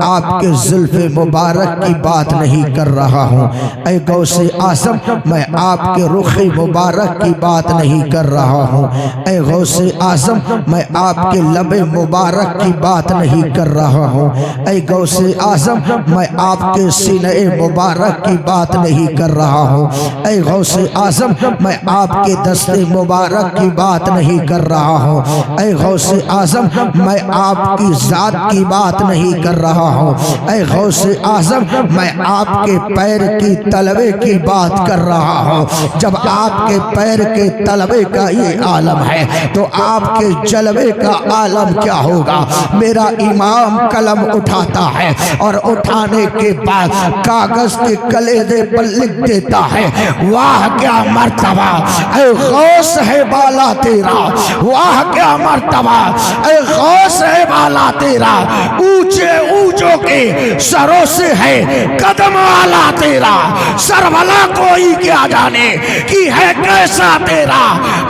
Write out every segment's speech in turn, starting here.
आपके जुल्फ़े मुबारक की बात नहीं कर रहा हूँ। ऐ गौसे आज़म मैं आपके रुखे मुबारक की बात नहीं कर रहा हूँ। ऐ गौसे आज़म मैं आपके लबे मुबारक की बात नहीं कर रहा हूँ। ऐ गौसे आज़म मैं आपके सीने मुबारक की बात नहीं कर रहा हूँ। ऐ गौसे आज़म मैं आपके दस्ते मुबारक की बात नहीं कर रहा हूँ। ऐ गौसे आज़म मैं आपकी ज़ात की बात नहीं कर रहा हूँ। ऐ गौसे आज़म मैं आपके पैर की तलवे की बात कर रहा हूँ। जब आपके पैर के तलवे का ये आलम है तो आपके जलवे का आलम क्या होगा। मेरा इमाम कलम उठाता है और उठाने के बाद कागज के कलेदे पर लिख देता है, वाह क्या मर्तबा ऐ गौस है बाला तेरा, वाह क्या मर्तबा ऐ गौस है बाला तेरा, ऊंचे ऊंचों के सरों से है कदम वाला तेरा, सरभला कोई क्या जाने कि है कैसा तेरा,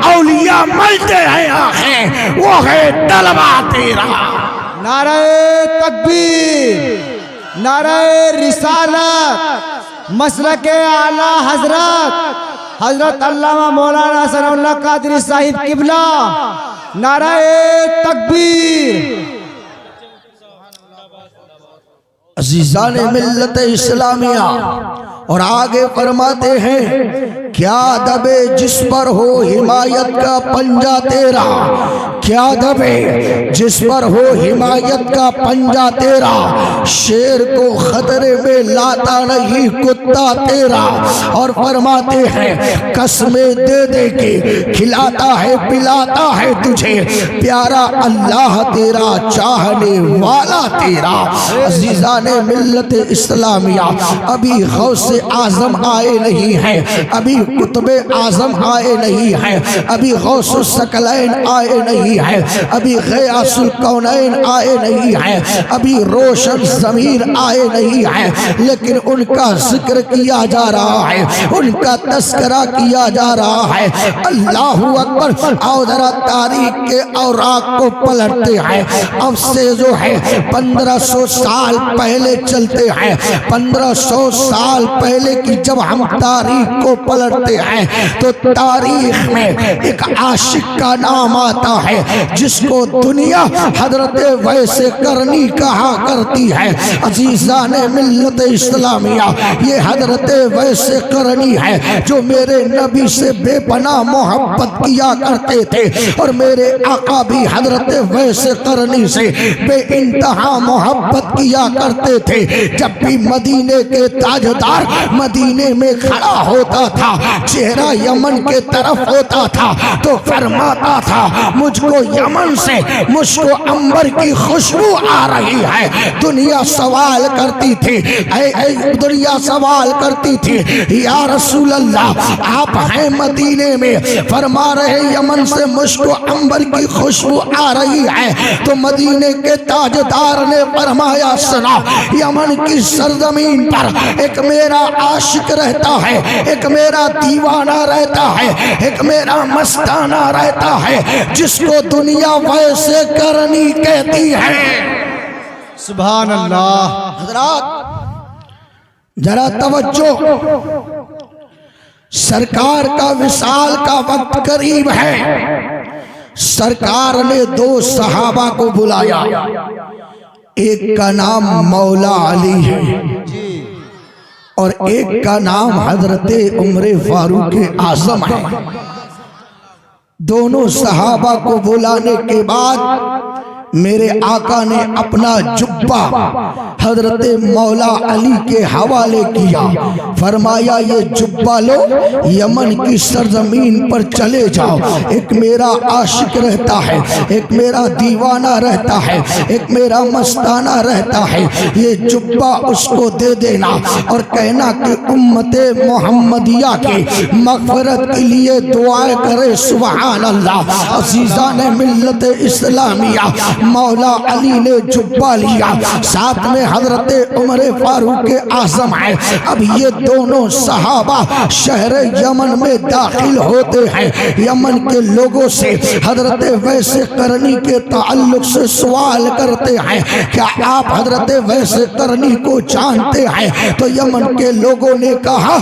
औलिया मलते हैं आंखें वो है तलवा तेरा। नारे तकबीर, नारे रिसालत, मसलके आला हजरत अल्लामा मौलाना सनाउल्लाह कादरी साहिब किबला, नारे तकबीर। अज़ीज़ान मिल्लत इस्लामिया और आगे फरमाते हैं, क्या दबे जिस पर हो हिमायत का पंजा तेरा, क्या दबे जिस पर हो हिमायत का पंजा तेरा, शेर को खतरे में लाता नहीं कुत्ता तेरा। और फरमाते हैं, कसमें दे दे के खिलाता है पिलाता है तुझे, प्यारा अल्लाह तेरा चाहने वाला तेरा। अज़ीज़ाने मिल्लत इस्लामिया अभी गौसे आज़म आए नहीं हैं, अभी कुतुबे आज़म आए नहीं हैं, अभी गौसुस सकलैन आए नहीं हैं, अभी ग़ियासुल कौनैन आए नहीं हैं, अभी रोशन ज़मीर आए नहीं हैं, लेकिन उनका जिक्र किया जा रहा है, उनका तस्करा किया जा रहा है। अल्लाहु अकबर। और जरा तारीख के औराक को पलटते हैं, अब से जो है 1500 साल पहले चलते हैं, 1500 साल पहले की जब हम तारीख को पलटते हैं तो तारीख में एक आशिक का नाम आता है जिसको दुनिया हजरत वैसे करनी कहा करती है। अज़ीज़ाने मिल्लत इस्लामिया ये हजरत वैसे करनी है जो मेरे नबी से बेपनाह मोहब्बत किया करते थे और मेरे आका भी हजरत वैसे करनी से बेइंतहा मोहब्बत किया करते थे। जब भी मदीने के ताजदार मदीने में खड़ा होता था, चेहरा यमन के तरफ होता था तो फरमाता था, मुझको यमन से मुझको अंबर की खुशबू आ रही है। दुनिया सवाल करती थी, दुनिया सवाल करती थी, या रसूल अल्लाह आप हैं मदीने में, फरमा रहे यमन से मुझको अंबर की खुशबू आ रही है। तो मदीने के ताजदार ने फरमाया, सुना, यमन की सरजमीन पर एक मेरा आशिक रहता है, एक मेरा दीवाना रहता है, एक मेरा मस्ताना रहता है जिसको दुनिया वैसे करनी कहती है। सुभान अल्लाह। हज़रात जरा तवज्जो, सरकार का विसाल का वक्त करीब है। सरकार ने 2 सहाबा को बुलाया, एक का नाम मौला अली है और एक का नाम हजरत उमर फारूक आज़म है। दोनों सहाबा को बुलाने के बाद मेरे आका ने अपना जुब्बा हजरत मौला अली के हवाले किया, फरमाया ये जुब्बा लो, यमन की सरजमीन पर चले जाओ, एक मेरा आशिक रहता है, एक मेरा दीवाना रहता है, एक मेरा मस्ताना रहता है, ये जुब्बा उसको दे देना और कहना कि उम्मते मोहम्मदिया के मग़फ़िरत के लिए दुआएं करे। सुभान अल्लाह। अज़ीज़ाने मिल्लत इस्लामिया मौला अली ने जुब्बा लिया, साथ में हजरत उमर फारूक आजम है। अब ये दोनों सहाबा शहर यमन में दाखिल होते हैं। यमन के लोगों से हजरत वैसे करनी के ताल्लुक से सवाल करते हैं, क्या आप हजरत वैसे करनी को जानते हैं? तो यमन के लोगों ने कहा,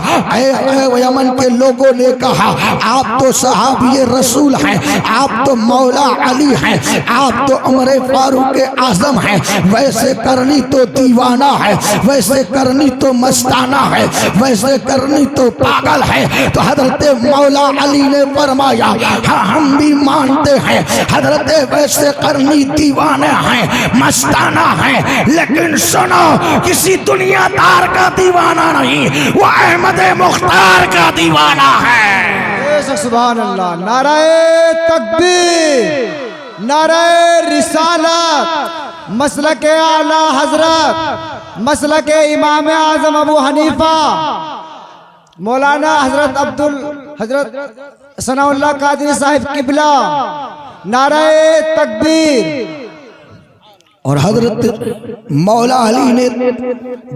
यमन के लोगों ने कहा, आप तो सहाबी रसूल हैं, आप तो मौला अली हैं, आप तो उमर फारूक आजम हैं, वैसे करनी तो दीवाना है, वैसे करनी तो मस्ताना है, वैसे करनी तो पागल है। तो हजरत मौला अली ने फरमाया, हाँ हम भी मानते हैं हजरत वैसे करनी दीवाने हैं, मस्ताना है, लेकिन सुनो, किसी दुनियादार का दीवाना नहीं, वो अहमद मुख्तार का दीवाना है। सुभान अल्लाह। नाराए तकबीर, नाराए रिसालत, मसलक आला हजरत, मसलक इमाम आजम अबू हनीफा मौलाना हजरत सनाउल्लाह कादरी साहिब किबला। नाराए तकबीर। और हजरत मौला अली ने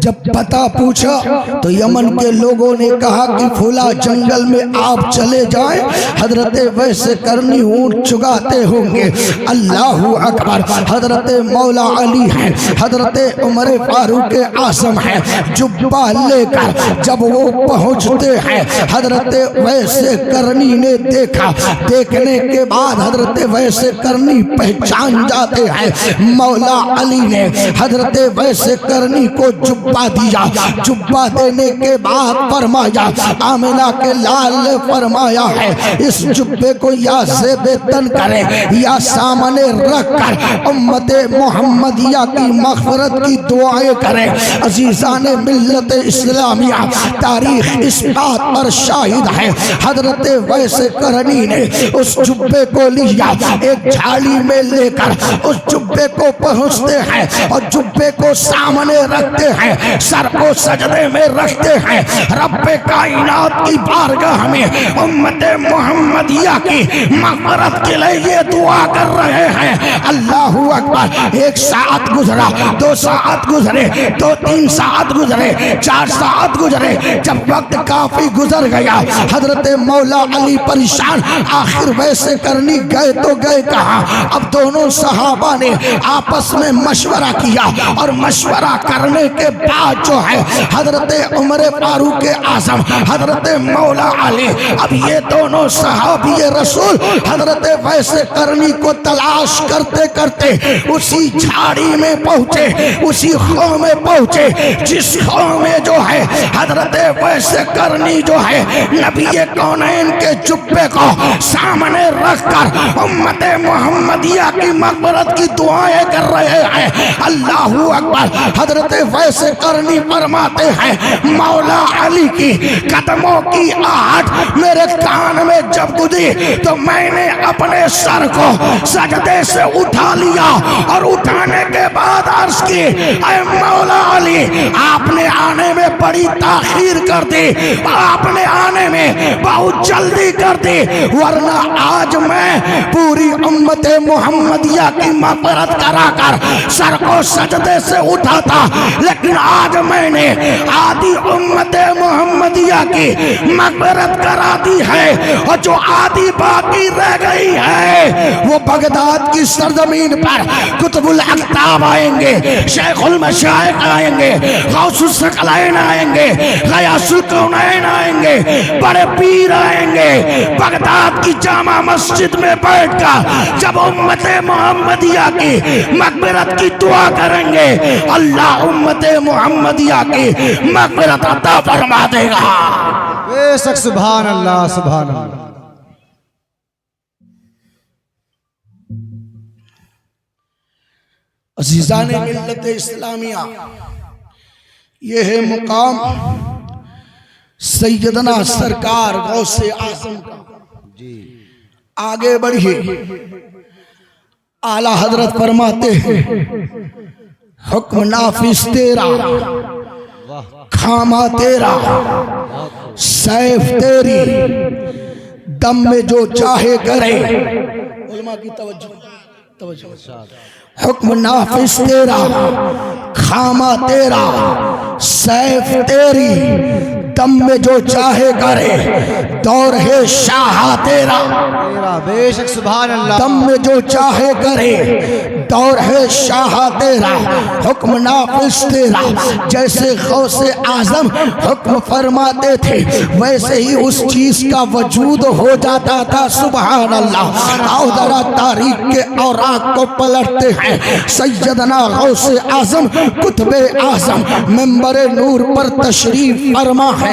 जब पता पूछा तो यमन के लोगों ने कहा कि फुला जंगल में आप चले जाएं, हजरत वैसे करनी ऊंट चुगाते होंगे। अल्लाहू अकबर। हजरत मौला अली हैं, हजरत उमर फारूक आजम हैं, जुब्बा लेकर जब वो पहुंचते हैं, हजरत वैसे करनी ने देखा, देखने के बाद हजरत वैसे करनी पहचान जाते हैं। मौला अली ने हजरत वैसे करनी को जुब्बा दिया, जुब्बा देने के बाद फरमाया, आमिना के लाल ने फरमाया है, इस जुब्बे को या ज़ेबेतन करे या सामने रख कर उम्मत मोहम्मदिया की मग़फ़िरत की दुआएं करे। अज़ीज़ान मिल्लत इस्लामिया, तारीख इस बात पर शाहिद है, हजरत वैसे करनी ने उस जुब्बे को लिया, एक झाड़ी में लेकर उस जुब्बे को पहुंचते हैं और जुब्बे को सामने रखते हैं, सर को सजदे में रखते हैं, रब्बे कायनात की बारगाह में उम्मत मोहम्मदिया की मग़फ़िरत के लिए ये दुआ कर रहे हैं। अल्लाहू अकबर। 1 साअत गुजरा, 2 साअत गुजरे, 2-3 साअत गुजरे, 4 साअत गुजरे। जब वक्त काफी गुजर गया, हजरत मौला अली परेशान, आखिर वैसे करनी गए तो गए कहाँ? अब दोनों सहाबा ने आपस में मशवरा किया और मशवरा करने के बाद जो है हजरत उमर फारूक आजम, हजरत मौला अली, अब ये दोनों सहाबी रसूल हजरत वैसे करनी को तलाश करते करते उसी झाड़ी में पहुंचे, उसी खो में पहुंचे जिस खो में जो है हजरत वैसे करनी जो है नबी कौनैन के जुब्बे को सामने रखकर उम्मत मोहम्मदिया की मग़फ़िरत की दुआएं कर रहे हैं। अल्लाहू अकबर। हजरत वैसे करनी फरमाते हैं, मौला अली की कदमों की आहट मेरे कान में जब गुजरी तो मैंने अपने सर को सजदे से उठा लिया और उठाने के बाद अर्ज़ की, ऐ मौला अली, आपने आने में बड़ी ताख़ीर कर दी, आपने आने में बहुत जल्दी कर दी, वरना आज मैं पूरी उम्मत मोहम्मदिया की मग़फ़िरत कराकर सर को सजदे से उठाता, लेकिन आज मैंने आधी उम्मत मोहम्मदिया की मग़फ़िरत करा दी है और जो आधी बाकी रह गई है वो बगदाद की सरजमीन पर कुतुबुल अक़ताब आएंगे, शेखुल मशाइख आएंगे, गौसुल सकलैन आएंगे, गयासुल कौनैन आएंगे, बड़े पीर आएंगे। बगदाद की जामा मस्जिद में बैठकर जब उम्मत मोहम्मदिया की मग़फ़िरत की दुआ करेंगे, अल्लाह उम्मत मोहम्मदिया की मग़फ़िरत अता फरमा देगा। बेशक। सुभान अल्लाह, सुभान अल्लाह। अज़ीज़ान मिल्लत इस्लामिया, ये है मुकाम सैयदना सरकार गौसे आज़म का। आगे बढ़िए। आला हजरत फरमाते हैं, हुक्म नाफिज तेरा, खामा तेरा, सैफ तेरी, दम में जो चाहे करे। उलमा की तवज्जो। हुक्म नाफिज तेरा, खामा तेरा, सैफ तेरी, दम में जो चाहे करे, दौर है शाह तेरा। बेशक सुभान अल्लाह। दम में जो चाहे करे, दौर है शाह तेरा, हुक्म नाफिज तेरा। जैसे गौसे आजम हुक्म फरमाते थे, वैसे ही उस चीज का वजूद हो जाता था। सुभान अल्लाह। आओ जरा तारीख के औराक को पलटते हैं। सैयदना गौसे आजम कुतुबे आजम मिंबर नूर पर तशरीफ फरमा है।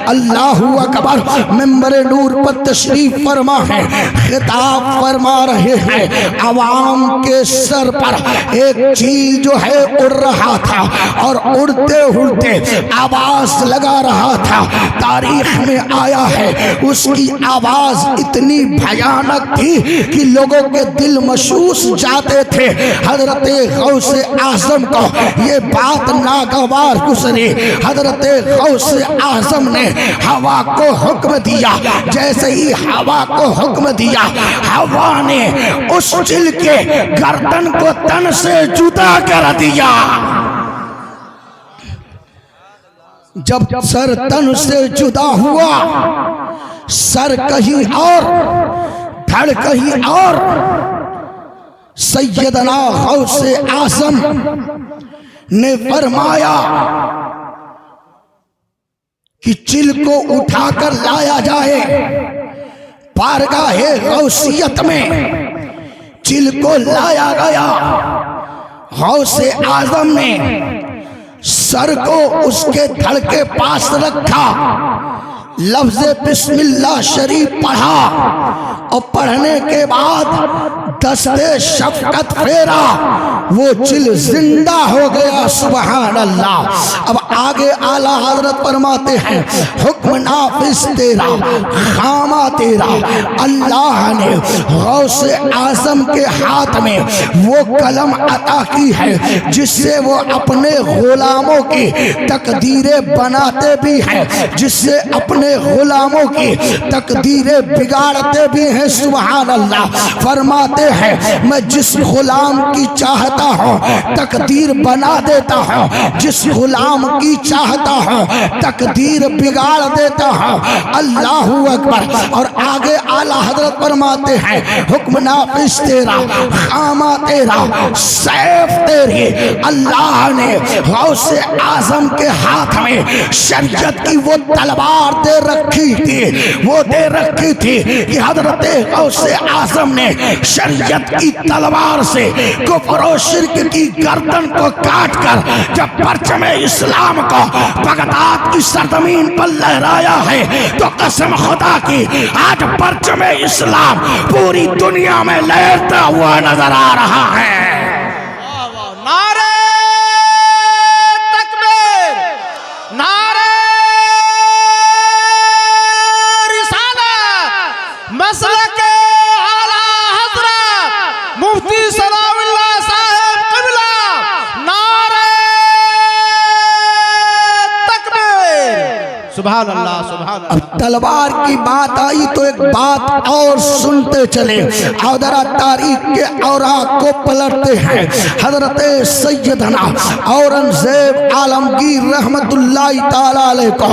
अल्लाहु अकबर। मिंबर नूर पर तशरीफ फरमा है, खिताब फरमा रहे हैं। आवाम के सर पर एक चील जो है उड़ रहा था और उड़ते उड़ते आवाज लगा रहा था। तारीख में आया है उसकी आवाज इतनी भयानक थी कि लोगों के दिल मशूस जाते थे। हजरत गौसे आजम को ये बात नागवार गुजरी। हजरत गौसे आजम ने हवा को हुक्म दिया। जैसे ही हवा को हुक्म दिया, हवा ने उस चिल के गर्दन को तन से जुदा कर दिया। जब सर तन से जुदा हुआ, सर कहीं और, धड़ कहीं और। सैयदना गौसे आजम ने फरमाया कि चिल को उठाकर लाया जाए। बारगाहे गौसियत में चिल को लाया गया। गौसे आजम ने सर को उसके धड़ के पास रखा, लफ्ज़ बिस्मिल्लाह शरीफ पढ़ा और पढ़ने के बाद दस्ते शफकत फेरा, वो चिल जिंदा हो गया। सुभान अल्लाह। अब आगे आला हजरत फरमाते हैं, हुक्म नाफिज तेरा, खामा तेरा। अल्लाह ने गौसे आजम के हाथ में वो कलम अता की है जिससे वो अपने गुलामों की तकदीरें बनाते भी हैं, जिससे अपने गुलामों की तकदीरें बिगाड़ते भी हैं। सुभान अल्लाह। फरमाते हैं, मैं जिस गुलाम की चाहता हूँ तकदीर बना देता हूँ, जिस गुलाम की चाहता हूँ तकदीर बिगाड़ देता हूँ। अल्लाहू अकबर। और आगे आला हजरत फरमाते हैं, हुक्म नाफिज तेरा, खामा तेरा, सैफ तेरी। अल्लाह ने गौसे आजम के हाथ में शरीयत की वो तलवार दे रखी थी, वो दे रखी थी कि हजरत गौसे आजम ने शरीयत की तलवार से कुफ्र और शिर्क की गर्दन को काट कर जब परचम इस्लाम को बगदाद की सरजमीन पर लहराया है, तो कसम खुदा की आज परचम इस्लाम पूरी दुनिया में लहरता हुआ नजर आ रहा है। नारे तकबीर, नारे रिसालत, मसलक आला हज़रत मुफ्ती सलाउल्लाह साहब क़िबला। नारे तकबीर। सुभान अल्लाह, सुभान अल्लाह। अब तलवार की बात आई तो एक बात और सुनते चले। और जरा तारीख के औराक को पलटते हैं। हजरत सैयदना औरंगजेब आलमगीर रहमतुल्लाहि ताला अलैह को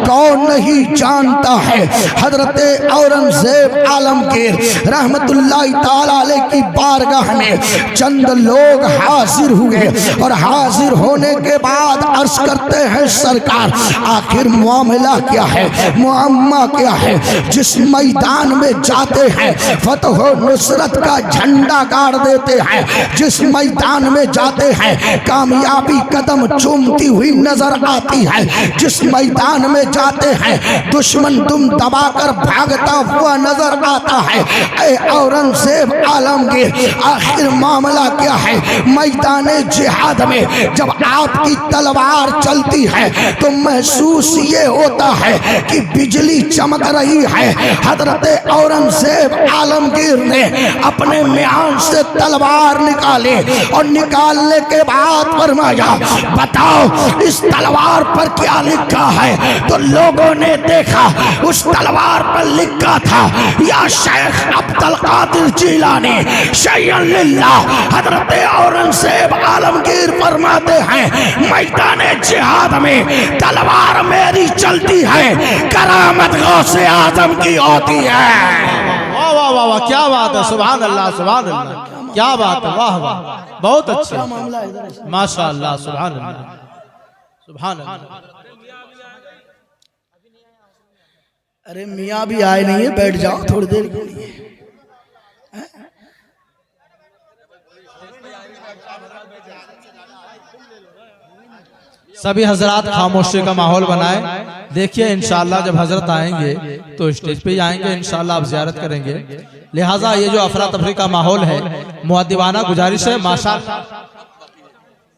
कौन नहीं जानता है। हजरत औरंगजेब आलमगीर रहमतुल्लाहि ताला अलैह की बारगाह में चंद लोग हाजिर हुए और हाजिर होने के बाद अर्ज करते हैं, सरकार आखिर मामला क्या है, मुअम्मा क्या है। जिस मैदान में जाते हैं फतह नुसरत का झंडा गाड़ देते हैं, जिस मैदान में जाते हैं कामयाबी कदम चूमती हुई नजर आती है, जिस मैदान में जाते हैं दुश्मन दुम दबाकर भागता हुआ नजर आता है। ऐ औरंगजेब आलमगीर आखिर मामला क्या है। मैदान जिहाद में जब आपकी तलवार चलती है तो महसूस ये हो होता है कि बिजली चमक रही है। हजरत औरंगजेब आलमगीर ने अपने म्यान से तलवार निकाली और निकालने के बाद फरमाया, बताओ इस तलवार पर क्या लिखा है? तो लोगों ने देखा, उस तलवार पर लिखा था, या शेख अब्दुल कादिर जिलानी शैय्यन लिल्लाह। हजरत औरंगजेब आलमगीर फरमाते हैं, मैदाने जिहाद में तलवार मेरी चलती है, करामत गौसे आजम की होती है। वाह वाह वाह वाह, क्या बात है, सुभान अल्लाह सुभान अल्लाह, क्या बात है, वाह वाह, बहुत अच्छे, माशाअल्लाह, सुभान अल्लाह सुभान अल्लाह। अरे मियाँ भी आए नहीं है, बैठ जाओ थोड़ी देर के लिए। सभी हजरात खामोशी का माहौल बनाए। देखिए इंशाअल्लाह जब हजरत आएंगे तो स्टेज पे ही आएंगे, इंशाअल्लाह आप ज़ियारत करेंगे। लिहाजा ये जो अफरा तफरी का माहौल है, मुअद्दिबाना गुजारिश है, माशाअल्लाह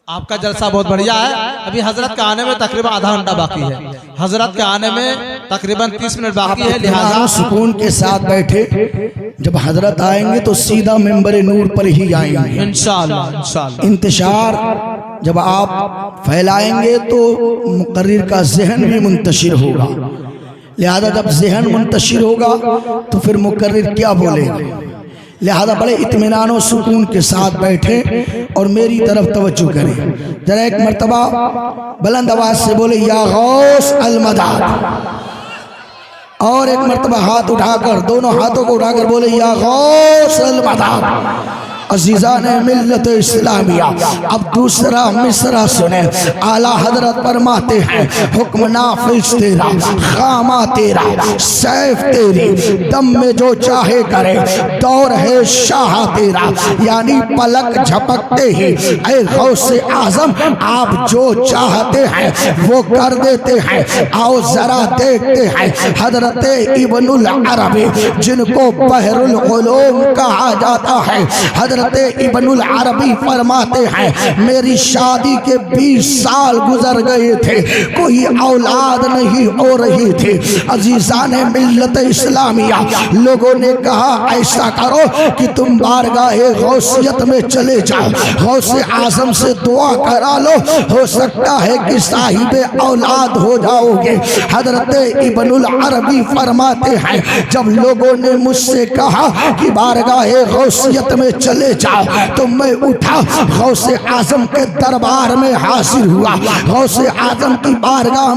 आपका जलसा बहुत बढ़िया है। अभी हजरत के आने में तकरीबन आधा घंटा बाकी है, हजरत के आने में तकरीबन 30 मिनट बाकी है। लिहाजा सुकून के साथ बैठे, जब हजरत आएंगे तो सीधा मेंबर नूर पर ही आएंगे इंशाअल्लाह इंशाअल्लाह। इंतशार जब आप फैलाएंगे तो मुकर्रिर का जहन भी मुंतशिर होगा। लिहाजा जब जहन मुंतशिर होगा तो फिर मुकर्रिर क्या बोलेगा। लिहाजा बड़े इत्मीनान और सुकून के साथ बैठे और मेरी तरफ तवज्जो करें। जरा एक मर्तबा बुलंद आवाज से बोले, या गौस अल मदद। और एक मर्तबा हाथ उठाकर, दोनों हाथों को उठाकर बोले, या गौस अल मदद। अजीज़ान मिल्लत इस्लामिया, अब दूसरा मिसरा सुने। आला हजरत फरमाते हैं, हुक्म नाफिज तेरा, खामा तेरा, सैफ तेरी, दम में जो चाहे करे, दौर है शाह तेरा। यानी पलक झपकते ही ऐ गौसे आजम आप जो चाहते हैं वो कर देते हैं। आओ जरा देखते हैं हजरत इब्नुल अरबी, जिनको बहरुल उलूम कहा जाता है। हजरत इब्नुल अरबी फरमाते हैं, मेरी शादी के 20 साल गुजर गए थे, कोई औलाद नहीं हो रही थी। अजीज़ान मिल्लत इस्लामिया, लोगों ने कहा ऐसा करो कि तुम बारगाहे गौसियत में चले जाओ, गौसे आजम से दुआ करा लो, हो सकता है कि साहिबे औलाद हो जाओगे। हजरत इब्नुल अरबी फरमाते हैं, जब लोगों ने मुझसे कहा कि बारगाहे गौसियत में चले जाओ तो मैं उठा, गौसे आजम के दरबार में हाजिर हुआ, गौसे आजम की बारगाह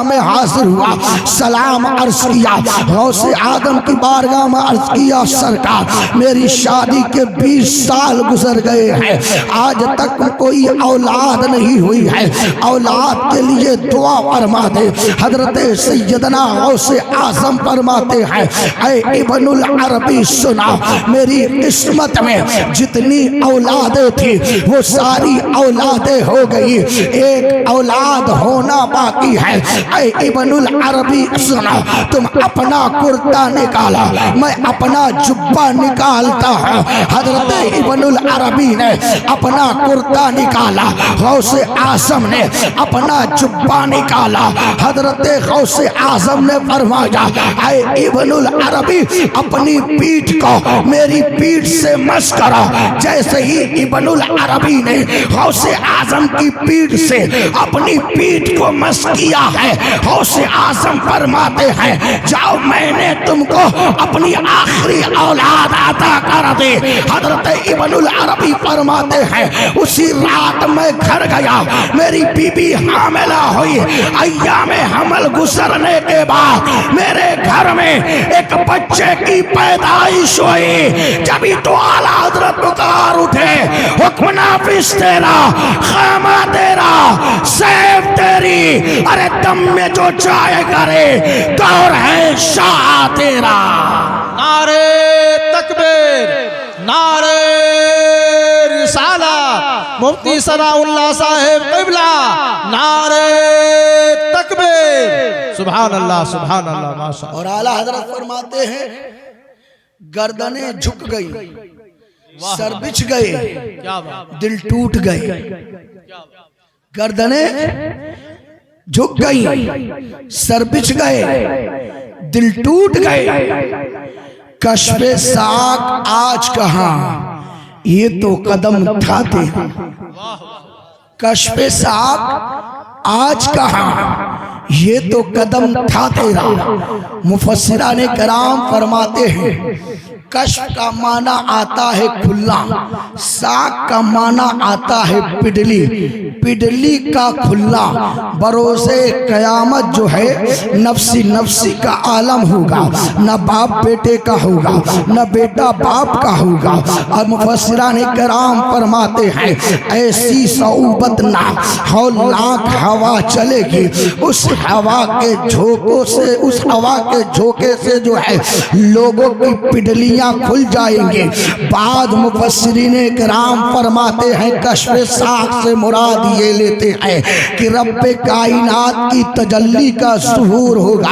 में हाजिर हुआ, सलाम अर्ज किया। गौसे आजम की बारगाह में अर्ज किया, सरकार मेरी शादी के 20 साल गुजर गए हैं, आज तक कोई औलाद नहीं हुई है, औलाद के लिए दुआ फरमा दे। हजरत सैयदना गौसे आजम फरमाते हैं, ऐ इब्नुल अरबी सुना, मेरी किस्मत में जितनी औलादें थी वो सारी औलादें हो गई, एक औलाद होना बाकी है। ऐ इब्नुल अरबी सुना, तुम अपना कुर्ता निकाला, मैं अपना जुब्बा निकालता हूँ। हजरत इब्नुल अरबी ने अपना कुर्ता निकाला, गौसे आजम ने अपना जुब्बा निकाला। हजरत गौसे आजम ने फरमाया, ऐ इब्नुल अरबी अपनी पीठ को मेरी पीठ से मस करो। जैसे ही इब्नुल अरबी ने गौसे आजम की पीठ से अपनी पीठ को मस किया है, गौसे आजम फरमाते हैं, जाओ मैंने तुमको अपनी आखिरी औलाद अता कर दी। हजरत इब्नुल अरबी फरमाते हैं, उसी रात मैं घर गया, मेरी बीबी हामिला हुई। अय्याम हमल गुजरने के बाद मेरे घर में एक बच्चे की पैदाइश हुई। जब तो आला हजरत पुकार उठे, हुक्म नाफिज तेरा, खामा तेरा, सैफ तेरी, अरे दम में जो चाहे करे, दौर है शाह तेरा। नारे तकबीर, नारे रिसाला, मुफ्ती सनाउल्लाह साहिब क़िबला, नारे तकबीर, सुभान अल्लाह सुभान अल्लाह, माशाअल्लाह। और आला हजरत फरमाते हैं, गर्दनें झुक गई, सर बिछ गए, दिल टूट गए। गर्दनें झुक गई, सर बिछ गए, दिल टूट गए। कश्फे साक आज कहाँ, ये तो कदम उठाते हैं। कश्फे साक आज कहाँ, ये तो कदम था तेरा। मुफस्सिराने कराम फरमाते हैं कश्फ का माना आता है खुला, साक का माना आता है पिडली, पिडली का खुला। बरोसे कयामत जो है नफ्सी नफ्सी का आलम होगा, न बाप बेटे का होगा, न बेटा बाप का होगा। और मुफस्सिराने कराम फरमाते हैं ऐसी सऊबत ना हो लाख हवा चलेगी, उस हवा के झोंकों से, उस हवा के झोंके से जो है लोगों की पिडलियां खुल जाएंगे। बाद मुफस्सिरीने कराम फरमाते हैं कश्फ़े साक से मुराद ये लेते हैं कि रब्बे कायनात की तजल्ली का ज़ुहूर होगा।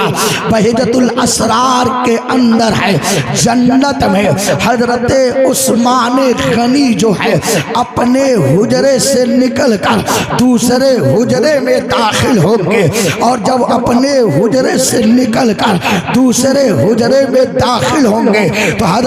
बहिजतुल असरार के अंदर है जन्नत में हजरत उस्मान गनी जो है अपने हुजरे से निकल कर दूसरे हुजरे में दाखिल होंगे, और जब अपने हुजरे से निकल कर दूसरे हुजरे में दाखिल होंगे तो हजरत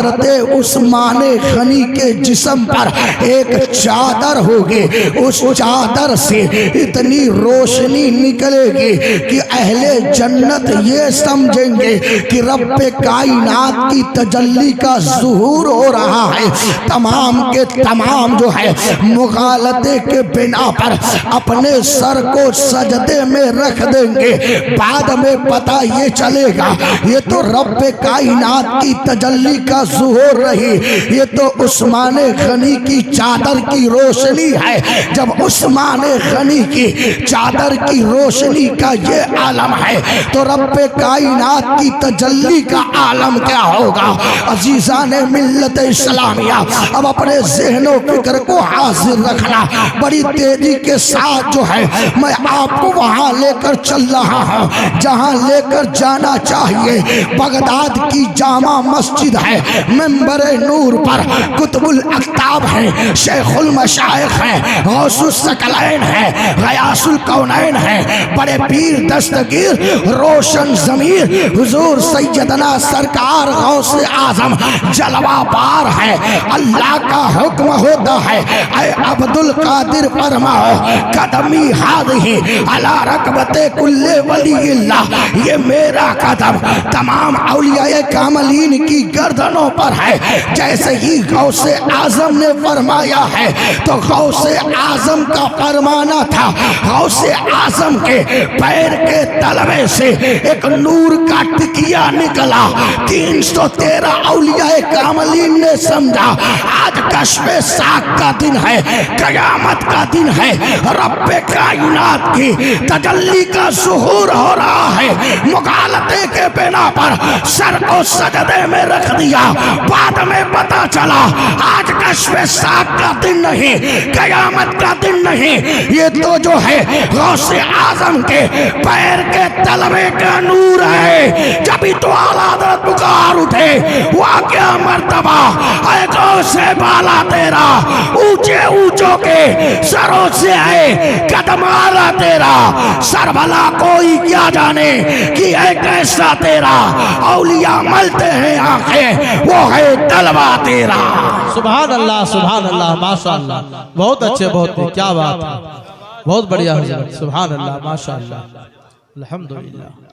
उस्मान गनी के जिस्म पर एक चादर होगी। उस चादर से इतनी रोशनी निकलेगी कि अहले जन्नत ये समझेंगे कि रब्बे कायनात की तजल्ली का ज़ुहूर हो रहा है। तमाम के तमाम जो है मुगालते के बिना पर अपने सर को सजदे में रख देंगे। बाद में पता ये चलेगा ये तो रब्बे कायनात की तजल्ली का ज़ुहूर रही, ये तो उस्मान गनी की चादर की रोशनी है। जब उस्मान गनी की चादर की रोशनी का ये आलम है तो रब्बे कायनात की तजल्ली का आलम क्या होगा। अजीज़ाने मिल्लत इस्लामिया, अब अपने ज़हनो फिक्र को हाजिर रखना। बड़ी तेजी के साथ जो है मैं आपको वहाँ लेकर चल रहा हूँ जहाँ लेकर जाना चाहिए। बगदाद की जामा मस्जिद है, मेंबरे नूर पर कुतुबुल अख्ताब हैं, शेखुल मशाइख हैं, गौसुस सकलैन हैं, गयासुल कौनैन हैं, बड़े पीर दस्तगीर रोशन ज़मीर हुजूर सैयदना सरकार गौसे आज़म जलवा पार है। अल्लाह का हुक्म होता है ऐ अब्दुल कादिर फरमाओ कदमी हाज़िही अला रकबते कुल्ले वलील्लाह, ये मेरा कदम तमाम औलियाए कामलीन की गर्दनों पर है। जैसे ही गौसे आज़म ने फरमाया है तो गौसे आज़म का फरमाना था, गौसे आज़म के पैर के तलवे से एक नूर का टिकिया निकला। 313 औलियाए कामलीन ने समझा आज कश्फ़े साक का दिन है, क़यामत का दिन है, रब्बे कायनात की तजल्ली का ज़ुहूर हो रहा है। मुगालते के बिना पर सर को सजदे में रख दिया। बाद में पता चला आज कश्फ़े साक का दिन नहीं, क़यामत का दिन नहीं, ये तो जो है गौसे आज़म के पैर के तलवे का नूर है। जब भी तो आला हज़रत पुकार उठे वह क्या मर्तबा है गौसे बाला तेरा, ऊंचे ऊंचों के सरों से है कदमारा तेरा। सर भला कोई क्या जाने कि है कैसा तेरा, औलिया मलते हैं आंखें वो है तलवा तेरा। सुभान अल्लाह माशाअल्लाह, बहुत अच्छे, बहुत क्या बात है, बहुत बढ़िया हज़रत, सुभान अल्लाह माशाअल्लाह, अल्हम्दुलिल्लाह।